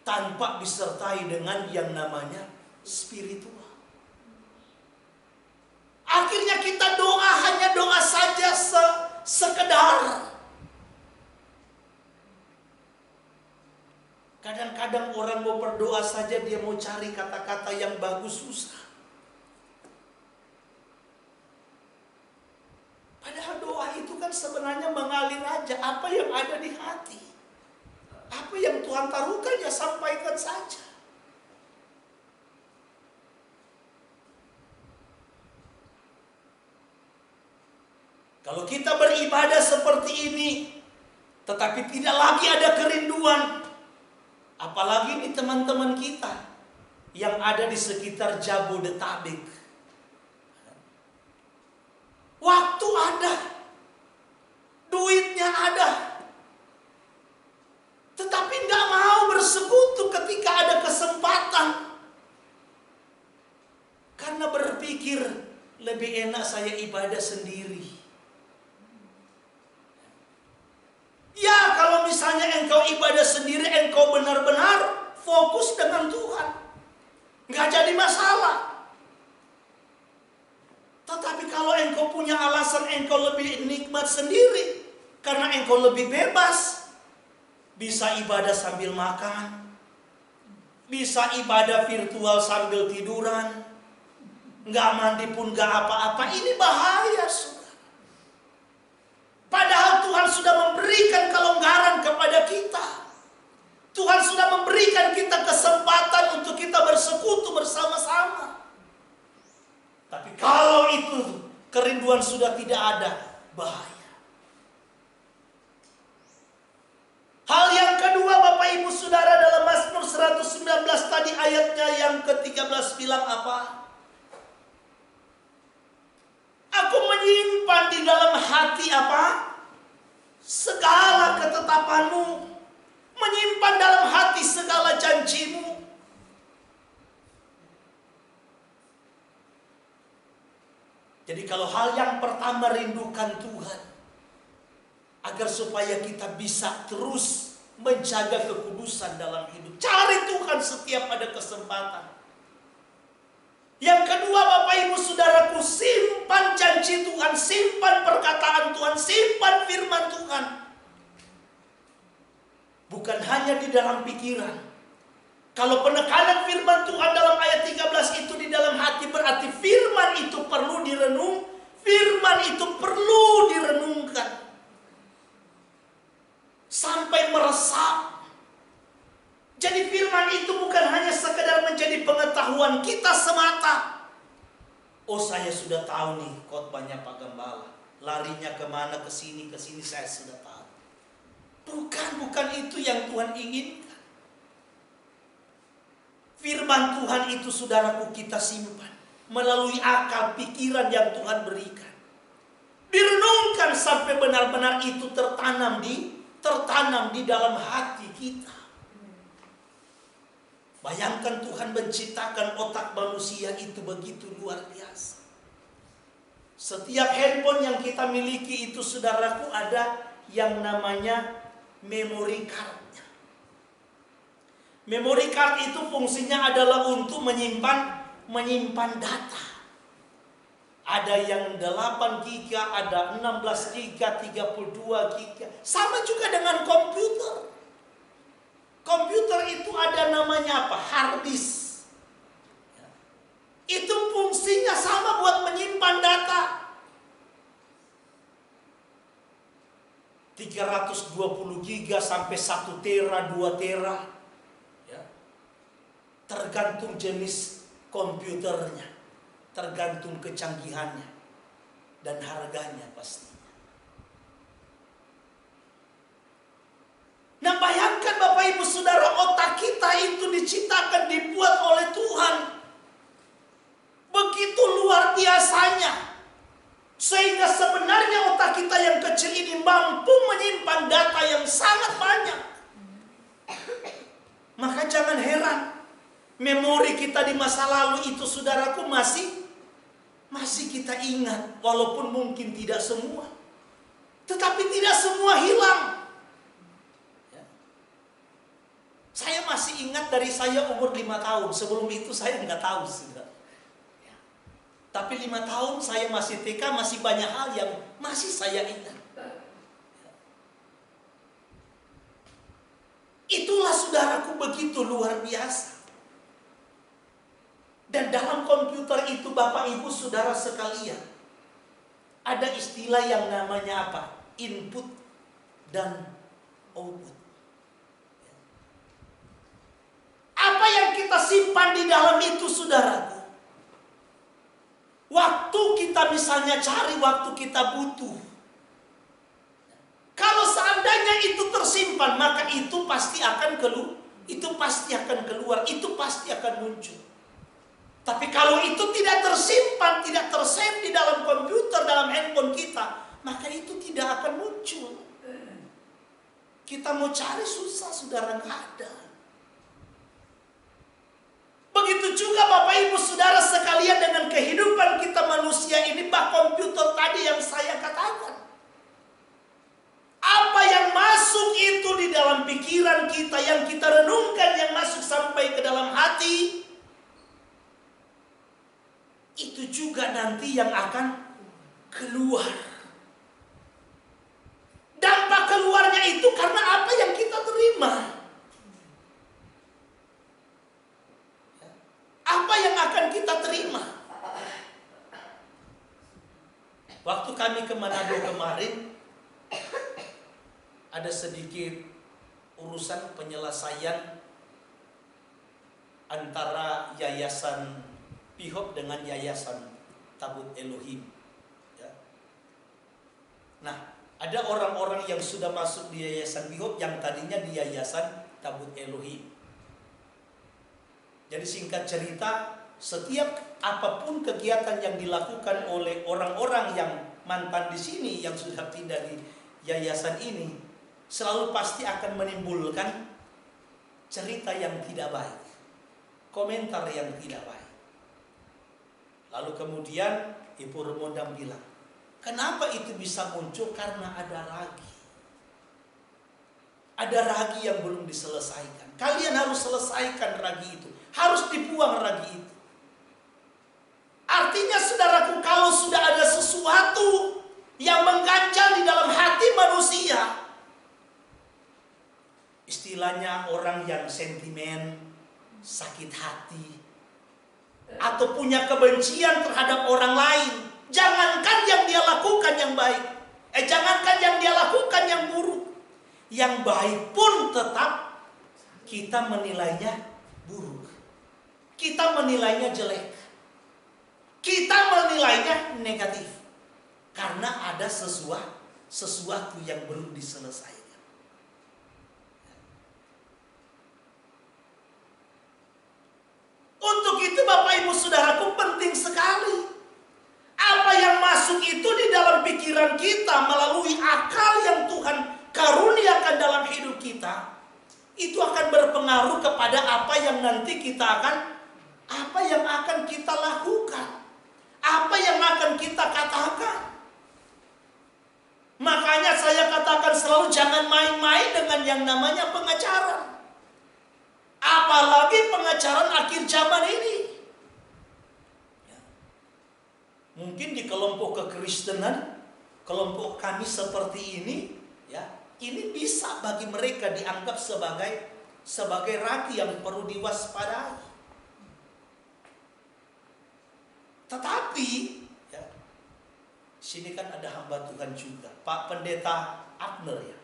tanpa disertai dengan yang namanya spiritual. Akhirnya kita doa hanya doa saja sekedar. Kadang-kadang orang mau berdoa saja dia mau cari kata-kata yang bagus, susah. Padahal doa itu kan sebenarnya mengalir aja apa yang ada di hati. Apa yang Tuhan taruhkan ya sampaikan saja. Kalau kita beribadah seperti ini, tetapi tidak lagi ada kerinduan, apalagi nih teman-teman kita yang ada di sekitar Jabodetabek. Waktu ada, duitnya ada, tetapi nggak mau bersekutu ketika ada kesempatan, karena berpikir lebih enak saya ibadah sendiri. Ya, kalau misalnya engkau ibadah sendiri, engkau benar-benar fokus dengan Tuhan, nggak jadi masalah. Tetapi kalau engkau punya alasan engkau lebih nikmat sendiri, karena engkau lebih bebas, bisa ibadah sambil makan, bisa ibadah virtual sambil tiduran, nggak mandi pun nggak apa-apa, ini bahaya, saudara. Padahal Tuhan sudah memberikan kelonggaran kepada kita. Tuhan sudah memberikan kita kesempatan untuk kita bersekutu bersama bilang apa? Aku menyimpan di dalam hati apa? Segala ketetapanmu. Menyimpan dalam hati segala janjimu. Jadi kalau hal yang pertama, rindukan Tuhan. Agar supaya kita bisa terus menjaga kekudusan dalam hidup. Cari Tuhan setiap ada kesempatan. Yang kedua, Bapak Ibu Saudaraku, simpan janji Tuhan, simpan perkataan Tuhan, simpan firman Tuhan. Bukan hanya di dalam pikiran. Kalau penekanan firman Tuhan dalam ayat 13 itu di dalam hati, berarti firman itu perlu direnung, firman itu perlu direnungkan. Sampai meresap. Jadi firman itu bukan hanya sekedar menjadi pengetahuan kita semata. Oh, saya sudah tahu nih khotbahnya Pak Gembala. Larinya kemana, ke sini saya sudah tahu. Bukan itu yang Tuhan inginkan. Firman Tuhan itu, saudaraku, kita simpan melalui akal pikiran yang Tuhan berikan. Direnungkan sampai benar-benar itu tertanam di dalam hati kita. Bayangkan Tuhan menciptakan otak manusia itu begitu luar biasa. Setiap handphone yang kita miliki itu, saudaraku, ada yang namanya memory card-nya. Memory card itu fungsinya adalah untuk menyimpan data. Ada yang 8 GB, ada 16 GB, 32 GB. Sama juga dengan komputer. Komputer itu ada namanya apa? Hard disk. Itu fungsinya sama buat menyimpan data. 320 GB sampai 1 tera, 2 tera. Ya. Tergantung jenis komputernya, tergantung kecanggihannya dan harganya pastinya. Nah, bayangkan Bapak Ibu Saudara, otak kita itu diciptakan, dibuat oleh Tuhan. Begitu luar biasanya. Sehingga sebenarnya otak kita yang kecil ini mampu menyimpan data yang sangat banyak. Maka jangan heran, memori kita di masa lalu itu, saudaraku, masih kita ingat. Walaupun mungkin tidak semua, tetapi tidak semua hilang. Ya. Saya masih ingat dari saya umur 5 tahun. Sebelum itu saya nggak tahu, saudara. Tapi 5 tahun saya masih TK, masih banyak hal yang masih saya ingat. Itulah, saudaraku, begitu luar biasa. Dan dalam komputer itu, Bapak Ibu Saudara sekalian, ada istilah yang namanya apa? Input dan output. Apa yang kita simpan di dalam itu, saudaraku? Waktu kita misalnya cari, waktu kita butuh. Kalau seandainya itu tersimpan, maka itu pasti akan keluar. Itu pasti akan keluar, itu pasti akan muncul. Tapi kalau itu tidak tersimpan, tidak tersave di dalam komputer, dalam handphone kita, maka itu tidak akan muncul. Kita mau cari susah, saudara, nggak ada. Begitu juga Bapak Ibu Saudara sekalian dengan kehidupan kita manusia ini, bah komputer tadi yang saya katakan. Apa yang masuk itu di dalam pikiran kita, yang kita renungkan, yang masuk sampai ke dalam hati, itu juga nanti yang akan keluar. Dampak keluarnya itu karena apa yang kita terima. Apa yang akan kita terima? Waktu kami ke Manado kemarin, ada sedikit urusan penyelesaian antara Yayasan PIHOP dengan Yayasan Tabut Elohim. Ya. Nah, ada orang-orang yang sudah masuk di Yayasan PIHOP yang tadinya di Yayasan Tabut Elohim. Jadi singkat cerita, setiap apapun kegiatan yang dilakukan oleh orang-orang yang mantan di sini, yang sudah pindah di yayasan ini, selalu pasti akan menimbulkan cerita yang tidak baik, komentar yang tidak baik. Lalu kemudian Ibu Remondang bilang, kenapa itu bisa muncul? Karena ada ragi. Ada ragi yang belum diselesaikan. Kalian harus selesaikan ragi itu. Harus dibuang ragi itu. Artinya saudaraku, kalau sudah ada sesuatu yang mengganjal di dalam hati manusia, istilahnya orang yang sentimen, sakit hati, atau punya kebencian terhadap orang lain, jangankan yang dia lakukan yang baik, jangankan yang dia lakukan yang buruk, yang baik pun tetap kita menilainya buruk, kita menilainya jelek, kita menilainya negatif, karena ada sesuatu yang belum diselesaikan. Untuk itu Bapak Ibu Saudaraku, penting sekali apa yang masuk itu di dalam pikiran kita melalui akal yang Tuhan karuniakan dalam hidup kita, itu akan berpengaruh kepada apa yang nanti apa yang akan kita lakukan, apa yang akan kita katakan. Makanya saya katakan selalu, jangan main-main dengan yang namanya pengajaran. Apalagi pengajaran akhir zaman ini. Mungkin di kelompok kekristenan, kelompok kami seperti ini, ya, ini bisa bagi mereka dianggap sebagai ragi yang perlu diwaspadai. Tetapi, ya, sini kan ada hamba Tuhan juga, Pak Pendeta Abner, ya.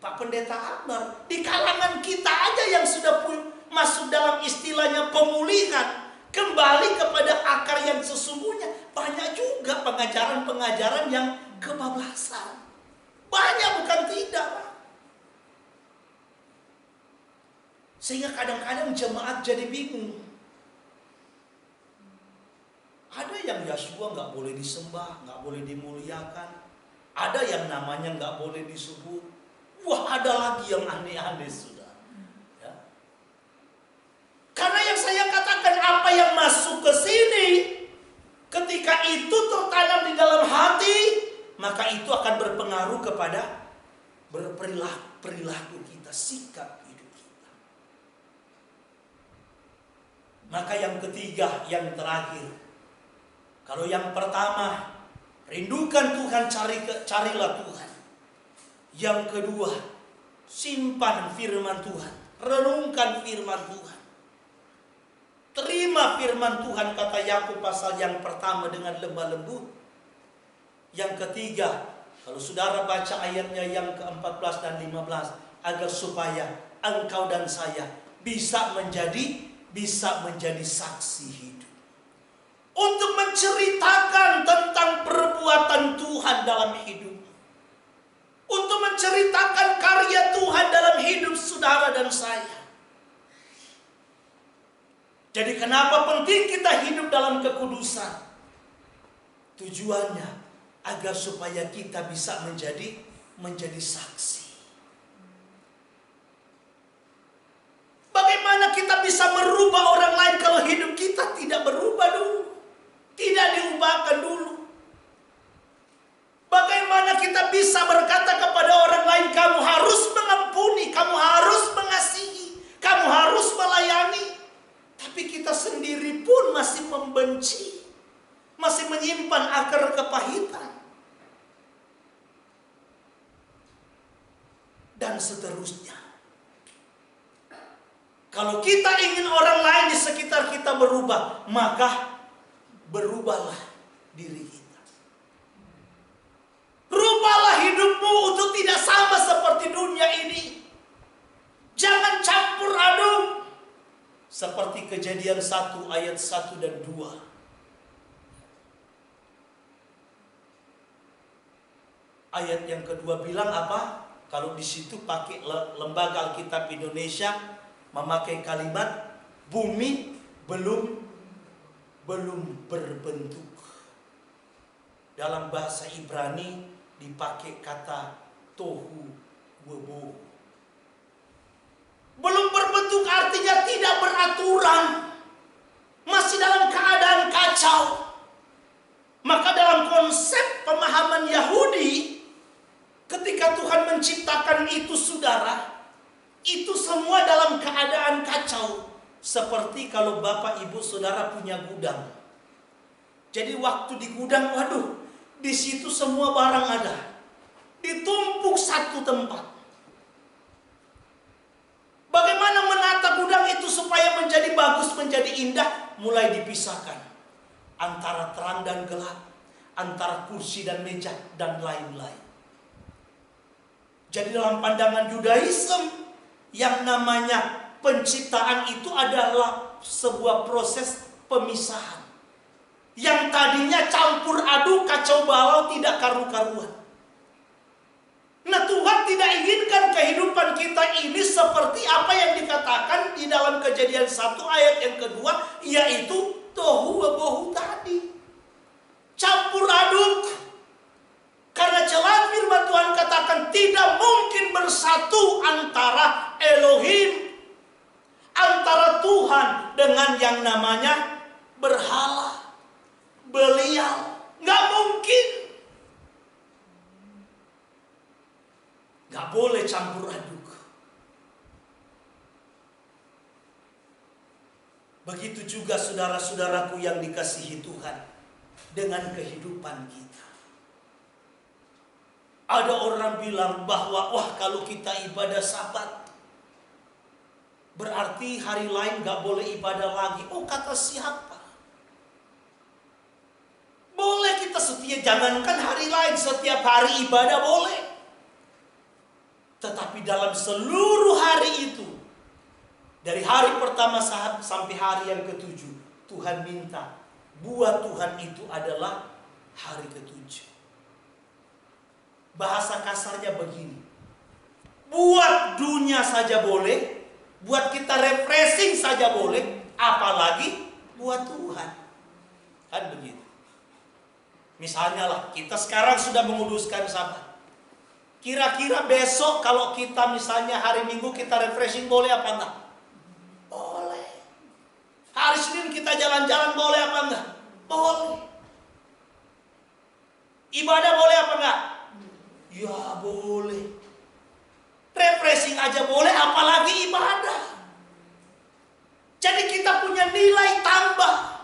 Pak Pendeta Abner, di kalangan kita aja yang sudah masuk dalam istilahnya pemulihan, kembali kepada akar yang sesungguhnya, banyak juga pengajaran-pengajaran yang kebablasan. Banyak, bukan tidak, Pak. Sehingga kadang-kadang jemaat jadi bingung. Ada yang Yeshua nggak boleh disembah, nggak boleh dimuliakan. Ada yang namanya nggak boleh disebut. Wah, ada lagi yang aneh-aneh, sudah. Ya. Karena yang saya katakan, apa yang masuk ke sini, ketika itu tertanam di dalam hati, maka itu akan berpengaruh kepada perilaku kita, sikap hidup kita. Maka yang ketiga, yang terakhir, kalau yang pertama, rindukan Tuhan, carilah Tuhan. Yang kedua, simpan firman Tuhan, renungkan firman Tuhan. Terima firman Tuhan, kata Yakub pasal yang pertama, dengan lemah lembut. Yang ketiga, kalau saudara baca ayatnya yang ke-14 dan 15, agar supaya engkau dan saya bisa menjadi saksi hidup. Untuk menceritakan tentang perbuatan Tuhan dalam hidup. Untuk menceritakan karya Tuhan dalam hidup saudara dan saya. Jadi kenapa penting kita hidup dalam kekudusan? Tujuannya agar supaya kita bisa menjadi saksi. Bagaimana kita bisa merubah orang lain kalau hidup kita tidak berubah dulu, tidak diubahkan dulu? Bagaimana kita bisa berkata kepada orang lain, kamu harus mengampuni, kamu harus mengasihi, kamu harus melayani, tapi kita sendiri pun masih membenci, masih menyimpan akar kepahitan, dan seterusnya. Kalau kita ingin orang lain di sekitar kita berubah, maka berubahlah diri kita. Rubahlah hidupmu untuk tidak sama seperti dunia ini. Jangan campur aduk. Seperti Kejadian 1 ayat 1 dan 2. Ayat yang kedua bilang apa? Kalau di situ pakai Lembaga Alkitab Indonesia memakai kalimat bumi belum belum berbentuk. Dalam bahasa Ibrani dipakai kata tohu webohu. Belum berbentuk artinya tidak beraturan, masih dalam keadaan kacau. Maka dalam konsep pemahaman Yahudi, ketika Tuhan menciptakan itu saudara, itu semua dalam keadaan kacau. Seperti kalau bapak ibu saudara punya gudang. Jadi waktu di gudang, waduh, di situ semua barang ada, ditumpuk satu tempat. Bagaimana menata gudang itu supaya menjadi bagus, menjadi indah? Mulai dipisahkan antara terang dan gelap, antara kursi dan meja, dan lain-lain. Jadi dalam pandangan Yudaism, yang namanya penciptaan itu adalah sebuah proses pemisahan. Yang tadinya campur aduk, kacau balau, tidak karu-karuan. Nah, Tuhan tidak inginkan kehidupan kita ini seperti apa yang dikatakan di dalam Kejadian 1 ayat yang kedua, yaitu tohu wabohu tadi. Campur aduk. Karena jelas firman Tuhan katakan tidak mungkin bersatu antara Elohim, antara Tuhan dengan yang namanya berhala, belial. Nggak mungkin. Nggak boleh campur aduk. Begitu juga saudara-saudaraku yang dikasihi Tuhan dengan kehidupan kita. Ada orang bilang bahwa wah, kalau kita ibadah Sabat berarti hari lain gak boleh ibadah lagi. Oh, kata siapa? Boleh kita setia, jangankan hari lain, setiap hari ibadah boleh. Tetapi dalam seluruh hari itu, dari hari pertama sampai hari yang ketujuh, Tuhan minta buat Tuhan itu adalah hari ketujuh. Bahasa kasarnya begini, buat dunia saja boleh, buat kita refreshing saja boleh, apalagi buat Tuhan. Kan begitu. Misalnya lah, kita sekarang sudah menguduskan Sabat. Kira-kira besok kalau kita misalnya hari Minggu kita refreshing boleh apa enggak? Boleh. Hari Senin kita jalan-jalan boleh apa enggak? Boleh. Ibadah boleh apa enggak? Ya boleh. Refreshing aja boleh, apalagi ibadah. Jadi kita punya nilai tambah.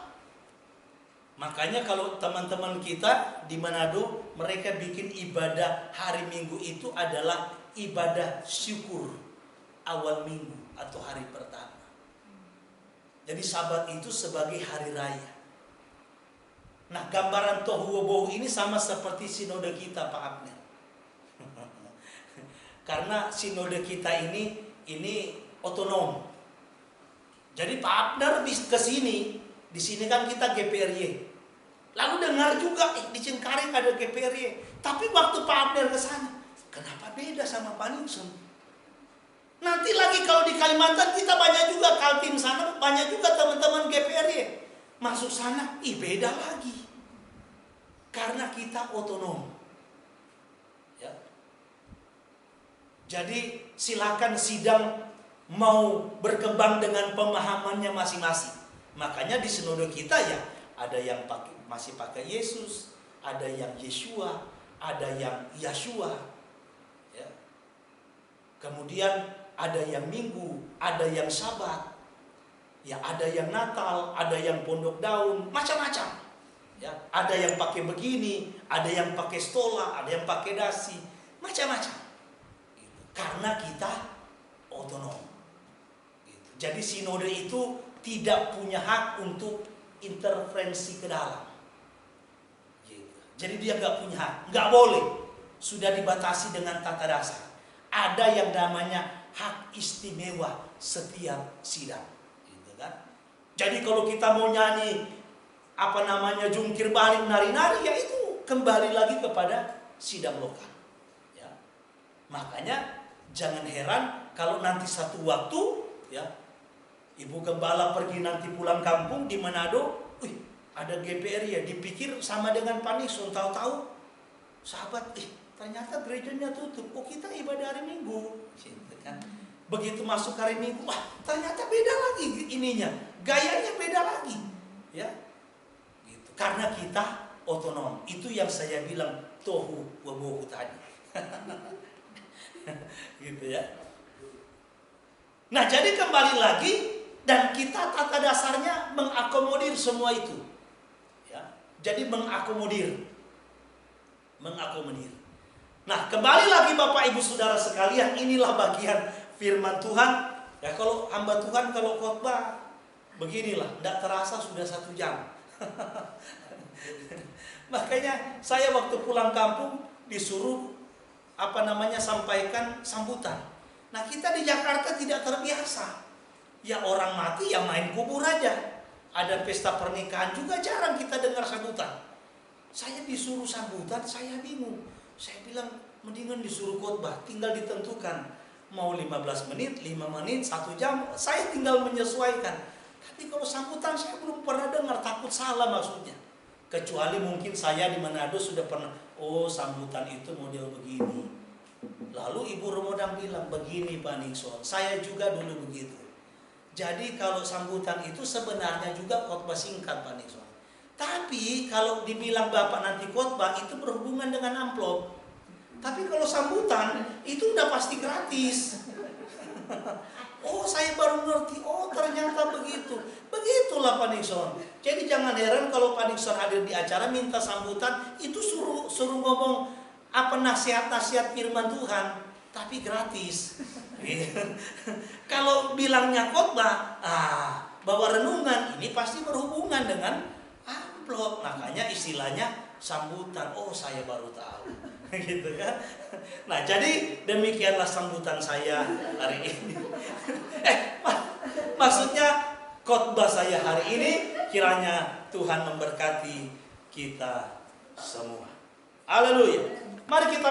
Makanya kalau teman-teman kita di Manado, mereka bikin ibadah hari Minggu itu adalah ibadah syukur awal minggu atau hari pertama. Jadi Sabat itu sebagai hari raya. Nah, gambaran tohu wabohu ini sama seperti sinode kita, Pak Abner. Karena sinode kita ini otonom. Jadi Pak Abner ke sini, di sini kan kita GPRY. Lalu dengar juga di Cengkareng ada GPRY. Tapi waktu Pak Abner ke sana, kenapa beda sama Pak Nixon? Nanti lagi kalau di Kalimantan kita banyak juga Kaltim sana, banyak juga teman-teman GPRY. Masuk sana, beda lagi. Karena kita otonom. Jadi silakan sidang mau berkembang dengan pemahamannya masing-masing. Makanya di sinode kita ya ada yang masih pakai Yesus, ada yang Yeshua, ada yang Yashua. Ya. Kemudian ada yang Minggu, ada yang Sabat, ya ada yang Natal, ada yang pondok daun, macam-macam. Ya, ada yang pakai begini, ada yang pakai stola, ada yang pakai dasi, macam-macam. Karena kita otonom. Jadi sinode itu tidak punya hak untuk intervensi ke dalam. Jadi dia nggak punya hak, nggak boleh. Sudah dibatasi dengan tata dasar. Ada yang namanya hak istimewa setiap sidang. Gitu kan? Jadi kalau kita mau nyanyi jungkir balik, nari-nari, ya itu kembali lagi kepada sidang lokal. Ya. Makanya jangan heran kalau nanti satu waktu ya Ibu Gembala pergi nanti pulang kampung di Manado, ada GPR ya, dipikir sama dengan Pak Nixon, tahu-tahu sahabat, ternyata gerejanya tutup, kok kita ibadah hari Minggu, gitu kan. Begitu masuk hari Minggu, wah ternyata beda lagi ininya, gayanya beda lagi, ya, gitu. Karena kita otonom, itu yang saya bilang tohu wabohu tadi, gitu ya. Nah jadi kembali lagi, dan kita tata dasarnya mengakomodir semua itu. Jadi mengakomodir. Nah, kembali lagi Bapak Ibu Saudara sekalian, inilah bagian firman Tuhan. Ya kalau hamba Tuhan kalau khotbah beginilah, tidak terasa sudah 1 jam. Makanya saya waktu pulang kampung disuruh sampaikan sambutan. Nah, kita di Jakarta tidak terbiasa. Ya orang mati ya main kubur aja. Ada pesta pernikahan juga jarang kita dengar sambutan. Saya disuruh sambutan, saya bingung. Saya bilang mendingan disuruh khotbah, tinggal ditentukan mau 15 menit, 5 menit, 1 jam, saya tinggal menyesuaikan. Tapi kalau sambutan saya belum pernah dengar, takut salah maksudnya. Kecuali mungkin saya di Manado sudah pernah, oh sambutan itu model begini. Lalu Ibu Romodang bilang begini Pak Nixon, saya juga dulu begitu. Jadi kalau sambutan itu sebenarnya juga khotbah singkat Pak Nixon. Tapi kalau dibilang Bapak nanti khotbah itu berhubungan dengan amplop. Tapi kalau sambutan itu udah pasti gratis. Oh saya baru ngerti, oh ternyata begitu. Begitulah Pak Nixon. Jadi jangan heran kalau Pak Nixon hadir di acara minta sambutan, itu suruh ngomong nasihat-nasihat firman Tuhan, tapi gratis. Kalau bilangnya khotbah, bawa renungan, ini pasti berhubungan dengan amplop. Makanya istilahnya sambutan. Oh, saya baru tahu. Gitu kan. Nah, jadi demikianlah sambutan saya hari ini. Maksudnya khotbah saya hari ini, kiranya Tuhan memberkati kita semua. Haleluya. Mari kita